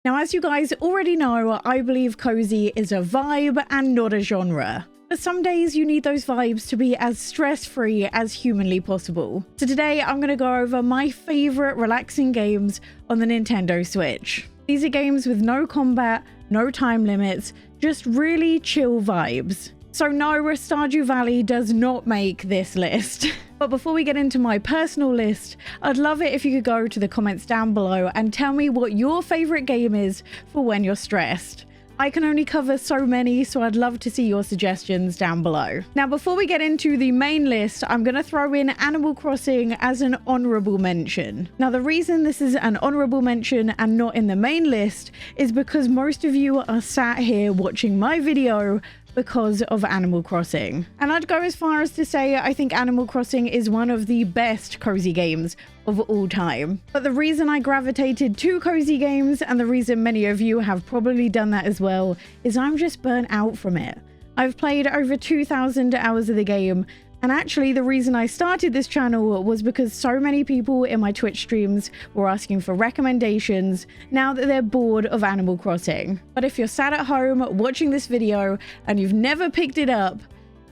Now, as you guys already know, I believe cozy is a vibe and not a genre. But some days you need those vibes to be as stress-free as humanly possible. So today I'm going to go over my favorite relaxing games on the Nintendo Switch. These are games with no combat, no time limits, just really chill vibes. So no, Stardew Valley does not make this list. But before we get into my personal list, I'd love it if you could go to the comments down below and tell me what your favorite game is for when you're stressed. I can only cover so many, so I'd love to see your suggestions down below. Now, before we get into the main list, I'm going to throw in Animal Crossing as an honorable mention. Now, the reason this is an honorable mention and not in the main list is because most of you are sat here watching my video because of Animal Crossing. And I'd go as far as to say I think Animal Crossing is one of the best cozy games of all time. But the reason I gravitated to cozy games, and the reason many of you have probably done that as well, is I'm just burnt out from it. I've played over 2,000 hours of the game, and actually the reason I started this channel was because so many people in my Twitch streams were asking for recommendations now that they're bored of Animal Crossing. But if you're sat at home watching this video and you've never picked it up,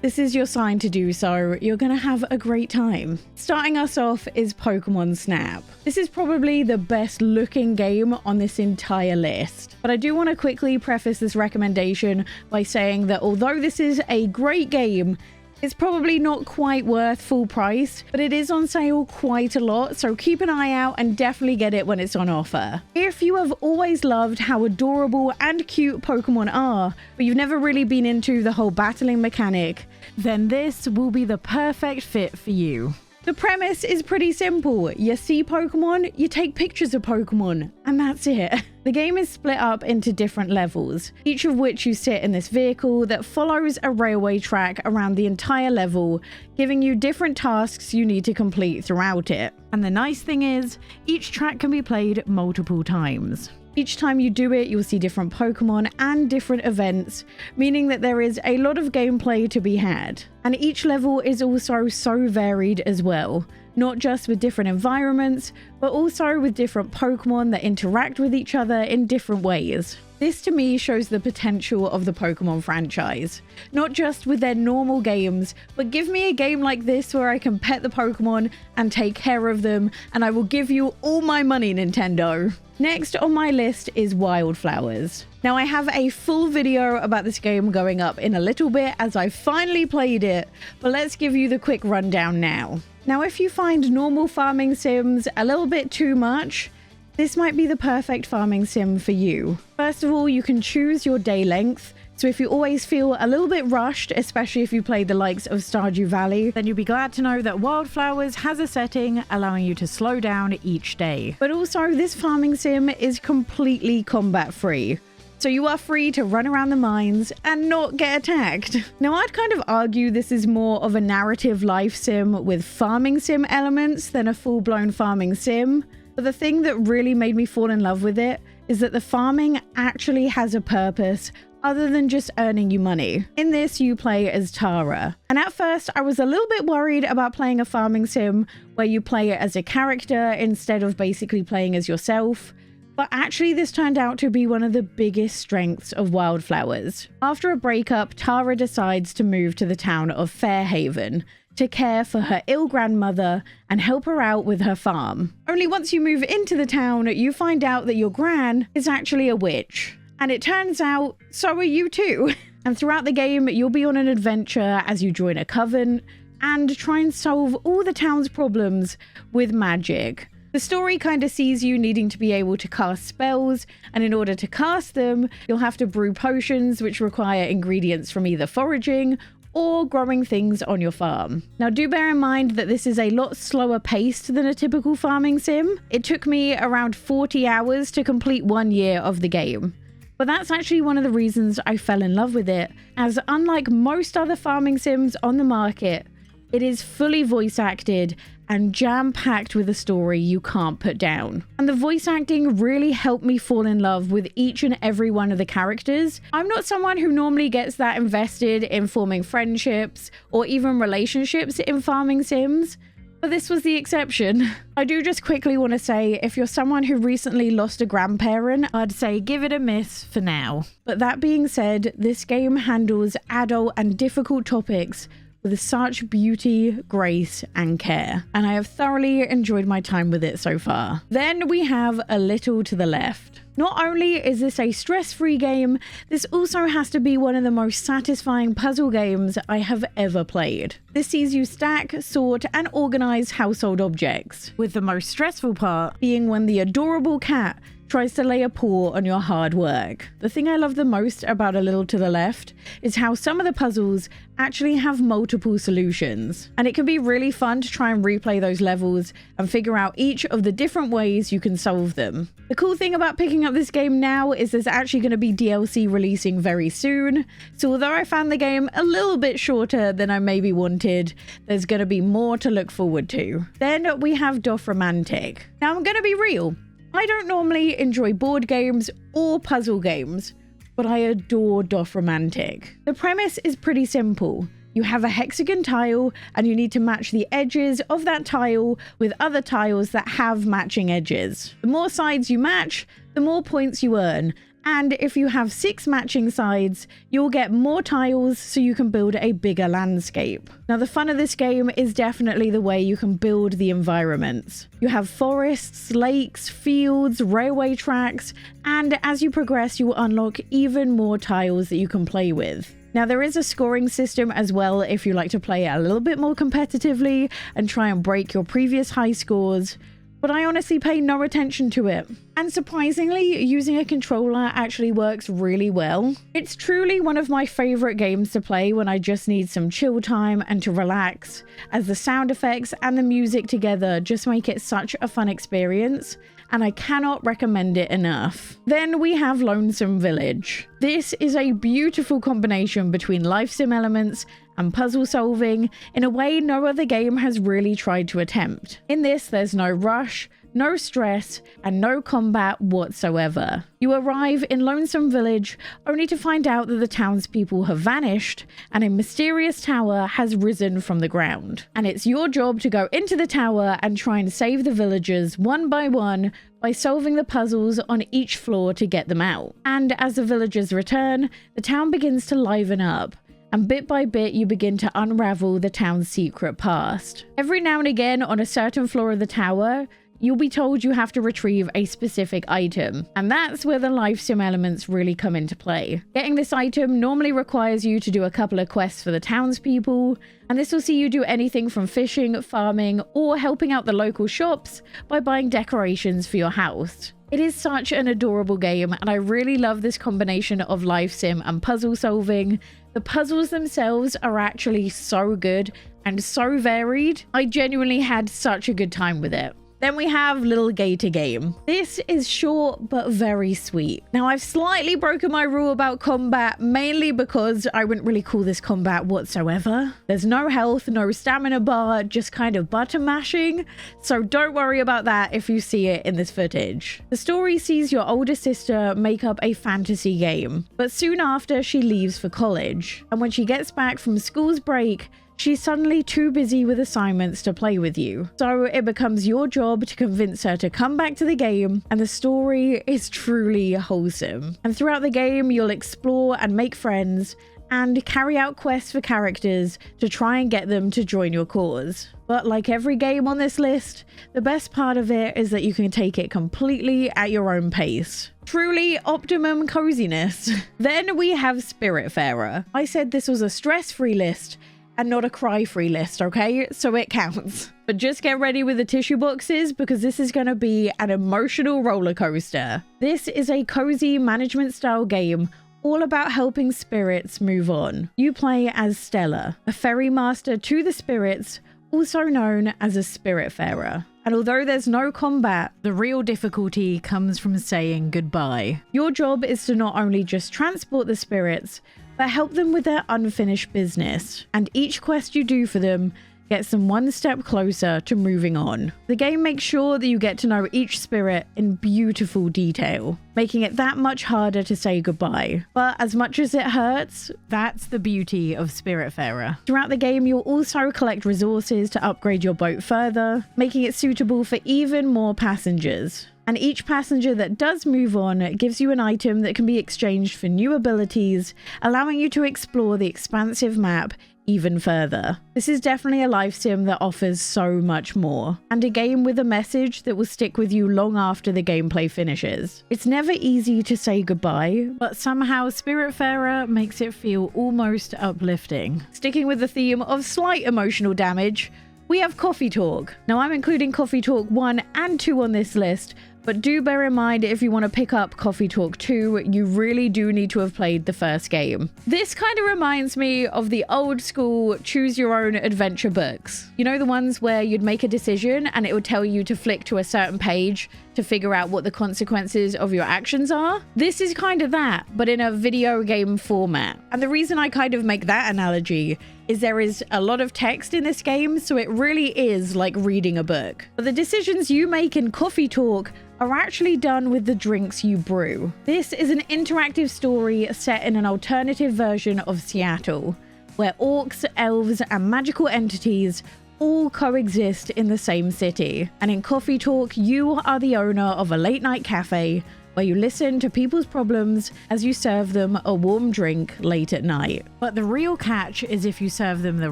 this is your sign to do so. You're gonna have a great time. Starting us off is Pokémon Snap. This is probably the best looking game on this entire list. But I do want to quickly preface this recommendation by saying that although this is a great game, it's probably not quite worth full price, but it is on sale quite a lot, so keep an eye out and definitely get it when it's on offer. If you have always loved how adorable and cute Pokemon are, but you've never really been into the whole battling mechanic, then this will be the perfect fit for you. The premise is pretty simple. You see Pokemon, you take pictures of Pokemon, and that's it. The game is split up into different levels, each of which you sit in this vehicle that follows a railway track around the entire level, giving you different tasks you need to complete throughout it. And the nice thing is, each track can be played multiple times. Each time you do it, you'll see different Pokemon and different events, meaning that there is a lot of gameplay to be had. And each level is also so varied as well, not just with different environments, but also with different Pokemon that interact with each other in different ways. This to me shows the potential of the Pokemon franchise, not just with their normal games, but give me a game like this where I can pet the Pokemon and take care of them, and I will give you all my money, Nintendo. Next on my list is Wylde Flowers. Now, I have a full video about this game going up in a little bit as I finally played it, but let's give you the quick rundown now. Now, if you find normal farming sims a little bit too much, this might be the perfect farming sim for you. First of all, you can choose your day length. So if you always feel a little bit rushed, especially if you play the likes of Stardew Valley, then you'll be glad to know that Wylde Flowers has a setting allowing you to slow down each day. But also, this farming sim is completely combat free. So you are free to run around the mines and not get attacked. Now, I'd kind of argue this is more of a narrative life sim with farming sim elements than a full-blown farming sim. But the thing that really made me fall in love with it is that the farming actually has a purpose other than just earning you money. In this, you play as Tara. And at first, I was a little bit worried about playing a farming sim where you play it as a character instead of basically playing as yourself. But actually, this turned out to be one of the biggest strengths of Wylde Flowers. After a breakup, Tara decides to move to the town of Fairhaven to care for her ill grandmother and help her out with her farm. Only once you move into the town, you find out that your gran is actually a witch. And it turns out, so are you too. And throughout the game, you'll be on an adventure as you join a coven and try and solve all the town's problems with magic. The story kind of sees you needing to be able to cast spells, and in order to cast them, you'll have to brew potions which require ingredients from either foraging or growing things on your farm. Now, do bear in mind that this is a lot slower paced than a typical farming sim. It took me around 40 hours to complete 1 year of the game. But that's actually one of the reasons I fell in love with it, as unlike most other farming sims on the market, it is fully voice acted and jam-packed with a story you can't put down. And the voice acting really helped me fall in love with each and every one of the characters. I'm not someone who normally gets that invested in forming friendships or even relationships in farming sims, but this was the exception. I do just quickly want to say, if you're someone who recently lost a grandparent, I'd say give it a miss for now. But that being said, this game handles adult and difficult topics with such beauty, grace, and care, and I have thoroughly enjoyed my time with it so far. Then we have A Little to the Left. Not only is this a stress-free game, this also has to be one of the most satisfying puzzle games I have ever played. This sees you stack, sort, and organize household objects, with the most stressful part being when the adorable cat tries to lay a paw on your hard work. The thing I love the most about A Little to the Left is how some of the puzzles actually have multiple solutions, and it can be really fun to try and replay those levels and figure out each of the different ways you can solve them. The cool thing about picking up this game now is there's actually going to be DLC releasing very soon, so although I found the game a little bit shorter than I maybe wanted, there's going to be more to look forward to. Then we have Dorfromantik. Now I'm going to be real. I don't normally enjoy board games or puzzle games, but I adore Dorfromantik. The premise is pretty simple. You have a hexagon tile and you need to match the edges of that tile with other tiles that have matching edges. The more sides you match, the more points you earn. And if you have 6 matching sides, you'll get more tiles so you can build a bigger landscape. Now, the fun of this game is definitely the way you can build the environments. You have forests, lakes, fields, railway tracks, and as you progress, you will unlock even more tiles that you can play with. Now, there is a scoring system as well if you like to play it a little bit more competitively and try and break your previous high scores, but I honestly pay no attention to it. And surprisingly, using a controller actually works really well. It's truly one of my favorite games to play when I just need some chill time and to relax, as the sound effects and the music together just make it such a fun experience, and I cannot recommend it enough. Then we have Lonesome Village. This is a beautiful combination between life sim elements and puzzle solving in a way no other game has really tried to attempt. In this, there's no rush, no stress, and no combat whatsoever. You arrive in Lonesome Village only to find out that the townspeople have vanished and a mysterious tower has risen from the ground. And it's your job to go into the tower and try and save the villagers one by one by solving the puzzles on each floor to get them out. And as the villagers return, the town begins to liven up, and bit by bit you begin to unravel the town's secret past. Every now and again on a certain floor of the tower, you'll be told you have to retrieve a specific item, and that's where the life sim elements really come into play. Getting this item normally requires you to do a couple of quests for the townspeople, and this will see you do anything from fishing, farming, or helping out the local shops by buying decorations for your house. It is such an adorable game, and I really love this combination of life sim and puzzle solving. The puzzles themselves are actually so good and so varied. I genuinely had such a good time with it. Then we have Lil Gator Game. This is short but very sweet. Now, I've slightly broken my rule about combat, mainly because I wouldn't really call this combat whatsoever. There's no health, no stamina bar, just kind of button mashing, so don't worry about that if you see it in this footage. The story sees your older sister make up a fantasy game, but soon after she leaves for college, and when she gets back from school's break, she's suddenly too busy with assignments to play with you. So it becomes your job to convince her to come back to the game, and the story is truly wholesome. And throughout the game, you'll explore and make friends and carry out quests for characters to try and get them to join your cause. But like every game on this list, the best part of it is that you can take it completely at your own pace. Truly optimum coziness. Then we have Spiritfarer. I said this was a stress-free list and not a cry-free list, okay? So it counts. But just get ready with the tissue boxes, because this is going to be an emotional roller coaster. This is a cozy management style game all about helping spirits move on. You play as Stella, a ferry master to the spirits, also known as a Spiritfarer. And although there's no combat, the real difficulty comes from saying goodbye. Your job is to not only just transport the spirits, but help them with their unfinished business. And each quest you do for them gets them one step closer to moving on. The game makes sure that you get to know each spirit in beautiful detail, making it that much harder to say goodbye. But as much as it hurts, that's the beauty of Spiritfarer. Throughout the game, you'll also collect resources to upgrade your boat further, making it suitable for even more passengers. And each passenger that does move on gives you an item that can be exchanged for new abilities, allowing you to explore the expansive map even further. This is definitely a life sim that offers so much more, and a game with a message that will stick with you long after the gameplay finishes. It's never easy to say goodbye, but somehow Spiritfarer makes it feel almost uplifting. Sticking with the theme of slight emotional damage, we have Coffee Talk. Now I'm including Coffee Talk 1 and 2 on this list, but do bear in mind if you want to pick up Coffee Talk 2, you really do need to have played the first game. This kind of reminds me of the old school choose your own adventure books. You know, the ones where you'd make a decision and it would tell you to flick to a certain page to figure out what the consequences of your actions are? This is kind of that, but in a video game format. And the reason I kind of make that analogy is there is a lot of text in this game, so it really is like reading a book. But the decisions you make in Coffee Talk are actually done with the drinks you brew. This is an interactive story set in an alternative version of Seattle, where orcs, elves, and magical entities all coexist in the same city. And in Coffee Talk, you are the owner of a late-night cafe where you listen to people's problems as you serve them a warm drink late at night. But the real catch is if you serve them the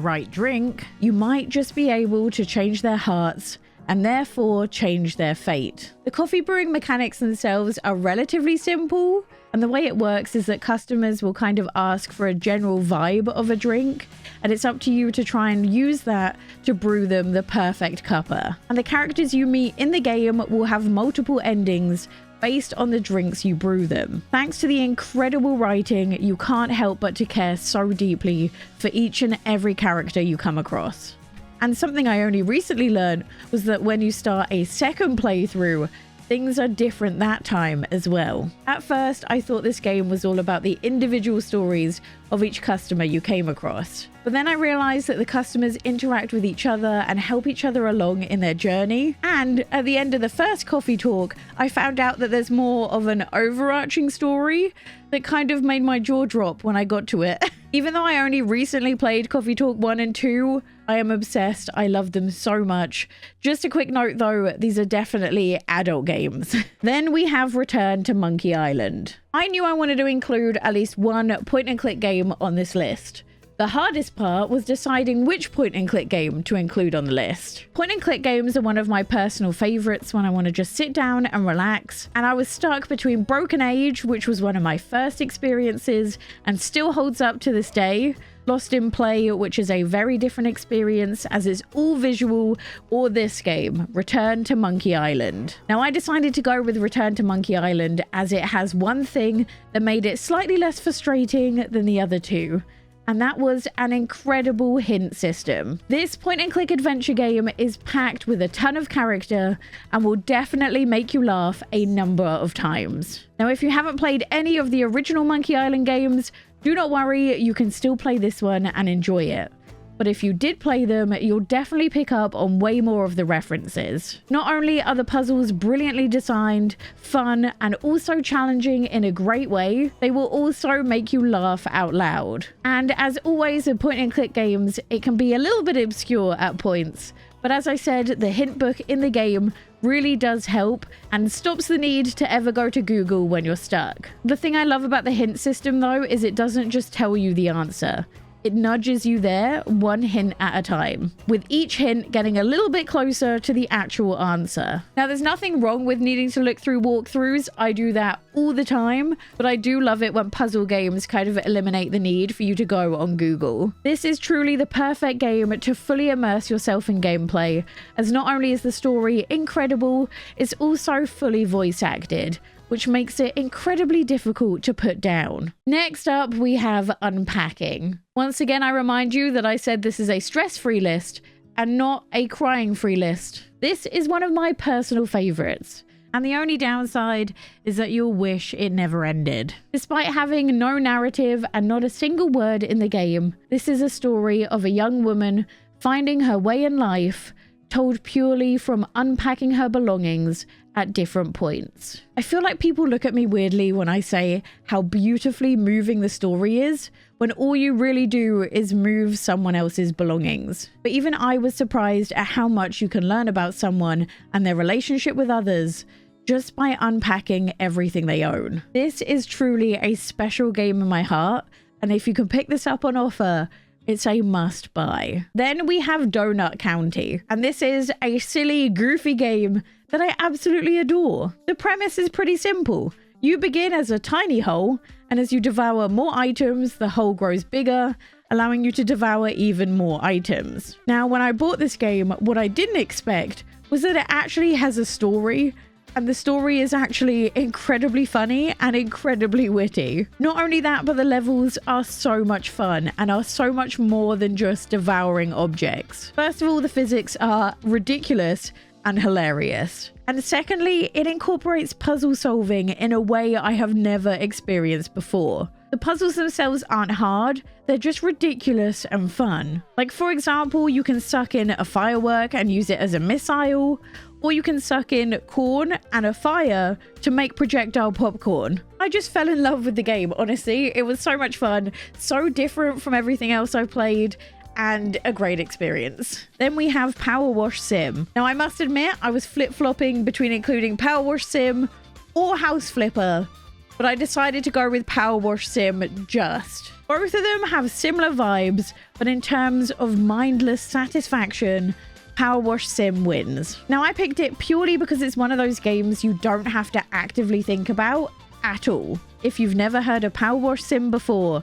right drink, you might just be able to change their hearts and therefore change their fate. The coffee brewing mechanics themselves are relatively simple, and the way it works is that customers will kind of ask for a general vibe of a drink, and it's up to you to try and use that to brew them the perfect cuppa. And the characters you meet in the game will have multiple endings based on the drinks you brew them. Thanks to the incredible writing, you can't help but to care so deeply for each and every character you come across. And something I only recently learned was that when you start a second playthrough, things are different that time as well. At first, I thought this game was all about the individual stories of each customer you came across. But then I realized that the customers interact with each other and help each other along in their journey. And at the end of the first Coffee Talk, I found out that there's more of an overarching story that kind of made my jaw drop when I got to it. Even though I only recently played Coffee Talk 1 and 2, I am obsessed. I love them so much. Just a quick note though, these are definitely adult games. Then we have Return to Monkey Island. I knew I wanted to include at least one point-and-click game on this list. The hardest part was deciding which point-and-click game to include on the list. Point-and-click games are one of my personal favorites when I want to just sit down and relax, and I was stuck between Broken Age, which was one of my first experiences and still holds up to this day, Lost in Play, which is a very different experience as it's all visual, or this game, Return to Monkey Island. Now I decided to go with Return to Monkey Island as it has one thing that made it slightly less frustrating than the other two, and that was an incredible hint system. This point-and-click adventure game is packed with a ton of character and will definitely make you laugh a number of times. Now, if you haven't played any of the original Monkey Island games, do not worry, you can still play this one and enjoy it. But if you did play them, you'll definitely pick up on way more of the references. Not only are the puzzles brilliantly designed, fun, and also challenging in a great way, they will also make you laugh out loud. And as always in point-and-click games, it can be a little bit obscure at points. But as I said, the hint book in the game really does help and stops the need to ever go to Google when you're stuck. The thing I love about the hint system though is it doesn't just tell you the answer. It nudges you there one hint at a time, with each hint getting a little bit closer to the actual answer. Now, there's nothing wrong with needing to look through walkthroughs. I do that all the time, but I do love it when puzzle games kind of eliminate the need for you to go on Google. This is truly the perfect game to fully immerse yourself in gameplay, as not only is the story incredible, it's also fully voice acted, which makes it incredibly difficult to put down. Next up, we have Unpacking. Once again, I remind you that I said this is a stress-free list and not a crying-free list. This is one of my personal favorites, and the only downside is that you'll wish it never ended. Despite having no narrative and not a single word in the game, this is a story of a young woman finding her way in life, told purely from unpacking her belongings at different points. I feel like people look at me weirdly when I say how beautifully moving the story is, when all you really do is move someone else's belongings. But even I was surprised at how much you can learn about someone and their relationship with others just by unpacking everything they own. This is truly a special game in my heart, and if you can pick this up on offer, it's a must buy. Then we have Donut County, and this is a silly, goofy game that I absolutely adore. The premise is pretty simple. You begin as a tiny hole, and as you devour more items, the hole grows bigger, allowing you to devour even more items. Now, when I bought this game, what I didn't expect was that it actually has a story, and the story is actually incredibly funny and incredibly witty. Not only that, but the levels are so much fun and are so much more than just devouring objects. First of all, the physics are ridiculous and hilarious. And secondly, it incorporates puzzle solving in a way I have never experienced before. The puzzles themselves aren't hard, they're just ridiculous and fun. Like, for example, you can suck in a firework and use it as a missile, or you can suck in corn and a fire to make projectile popcorn. I just fell in love with the game, honestly. It was so much fun, so different from everything else I've played, and a great experience. Then we have Powerwash Sim. Now, I must admit, I was flip-flopping between including Powerwash Sim or House Flipper, but I decided to go with Powerwash Sim just. Both of them have similar vibes, but in terms of mindless satisfaction, Powerwash Sim wins. Now, I picked it purely because it's one of those games you don't have to actively think about at all. If you've never heard of Powerwash Sim before,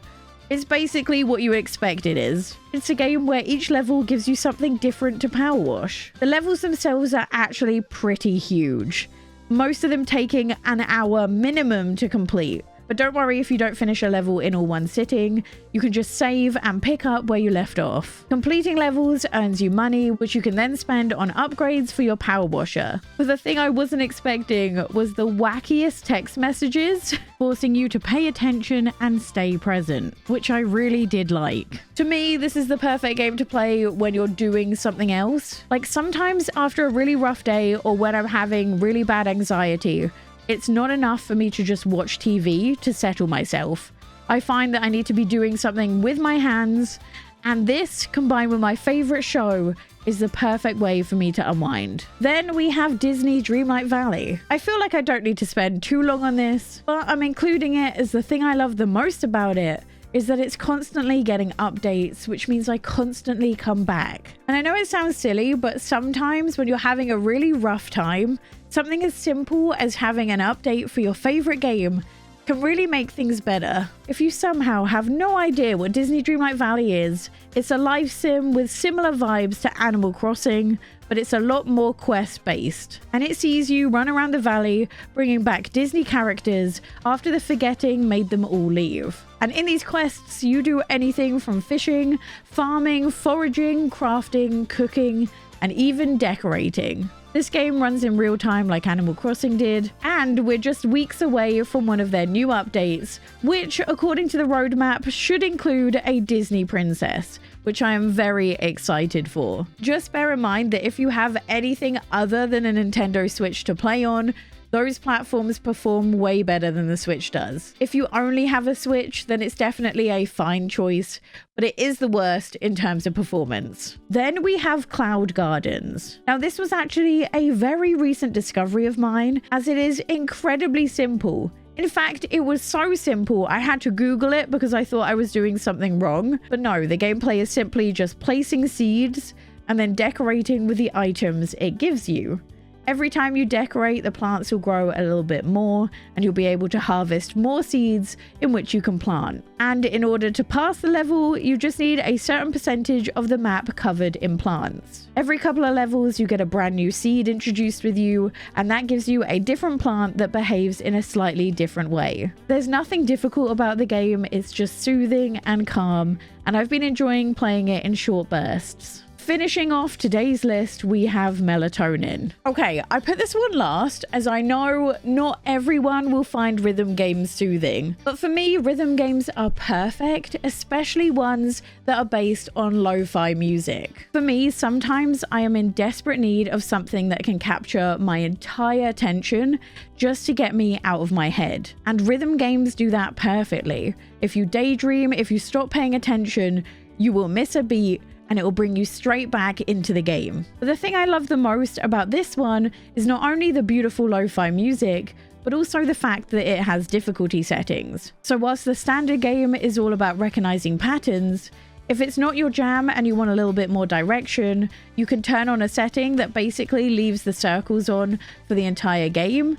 it's basically what you expect it is. It's a game where each level gives you something different to power wash. The levels themselves are actually pretty huge, most of them taking an hour minimum to complete. But don't worry if you don't finish a level in all one sitting, you can just save and pick up where you left off. Completing levels earns you money, which you can then spend on upgrades for your power washer. But the thing I wasn't expecting was the wackiest text messages, forcing you to pay attention and stay present, which I really did like. To me, this is the perfect game to play when you're doing something else. Like sometimes after a really rough day or when I'm having really bad anxiety, it's not enough for me to just watch TV to settle myself. I find that I need to be doing something with my hands, and this, combined with my favorite show, is the perfect way for me to unwind. Then we have Disney Dreamlight Valley. I feel like I don't need to spend too long on this, but I'm including it as the thing I love the most about it is that it's constantly getting updates, which means I constantly come back. And I know it sounds silly, but sometimes when you're having a really rough time, something as simple as having an update for your favorite game can really make things better. If you somehow have no idea what Disney Dreamlight Valley is, it's a life sim with similar vibes to Animal Crossing, but it's a lot more quest-based. And it sees you run around the valley, bringing back Disney characters after the forgetting made them all leave. And in these quests, you do anything from fishing, farming, foraging, crafting, cooking, and even decorating. This game runs in real time like Animal Crossing did, and we're just weeks away from one of their new updates, which, according to the roadmap, should include a Disney princess, which I am very excited for. Just bear in mind that if you have anything other than a Nintendo Switch to play on, those platforms perform way better than the Switch does. If you only have a Switch, then it's definitely a fine choice, but it is the worst in terms of performance. Then we have Cloud Gardens. Now, this was actually a very recent discovery of mine, as it is incredibly simple. In fact, it was so simple, I had to Google it because I thought I was doing something wrong. But no, the gameplay is simply just placing seeds and then decorating with the items it gives you. Every time you decorate, the plants will grow a little bit more, and you'll be able to harvest more seeds in which you can plant. And in order to pass the level, you just need a certain percentage of the map covered in plants. Every couple of levels, you get a brand new seed introduced with you, and that gives you a different plant that behaves in a slightly different way. There's nothing difficult about the game, it's just soothing and calm, and I've been enjoying playing it in short bursts. Finishing off today's list, we have Melatonin. Okay, I put this one last as I know not everyone will find rhythm games soothing, but for me, rhythm games are perfect, especially ones that are based on lo-fi music. For me, sometimes I am in desperate need of something that can capture my entire attention just to get me out of my head. And rhythm games do that perfectly. If you daydream, if you stop paying attention, you will miss a beat and it will bring you straight back into the game. But the thing I love the most about this one is not only the beautiful lo-fi music, but also the fact that it has difficulty settings. So whilst the standard game is all about recognizing patterns, if it's not your jam and you want a little bit more direction, you can turn on a setting that basically leaves the circles on for the entire game,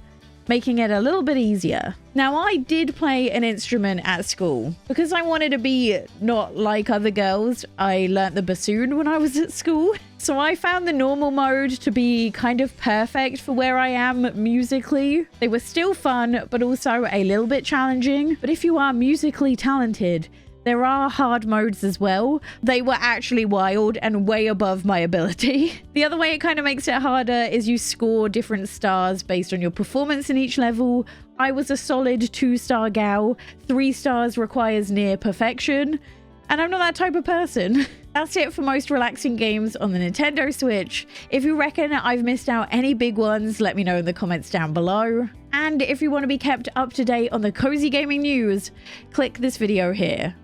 making it a little bit easier. Now, I did play an instrument at school. Because I wanted to be not like other girls, I learnt the bassoon when I was at school. So I found the normal mode to be kind of perfect for where I am musically. They were still fun, but also a little bit challenging. But if you are musically talented, there are hard modes as well. They were actually wild and way above my ability. The other way it kind of makes it harder is you score different stars based on your performance in each level. I was a solid 2-star gal. 3 stars requires near perfection. And I'm not that type of person. That's it for most relaxing games on the Nintendo Switch. If you reckon I've missed out any big ones, let me know in the comments down below. And if you want to be kept up to date on the cozy gaming news, click this video here.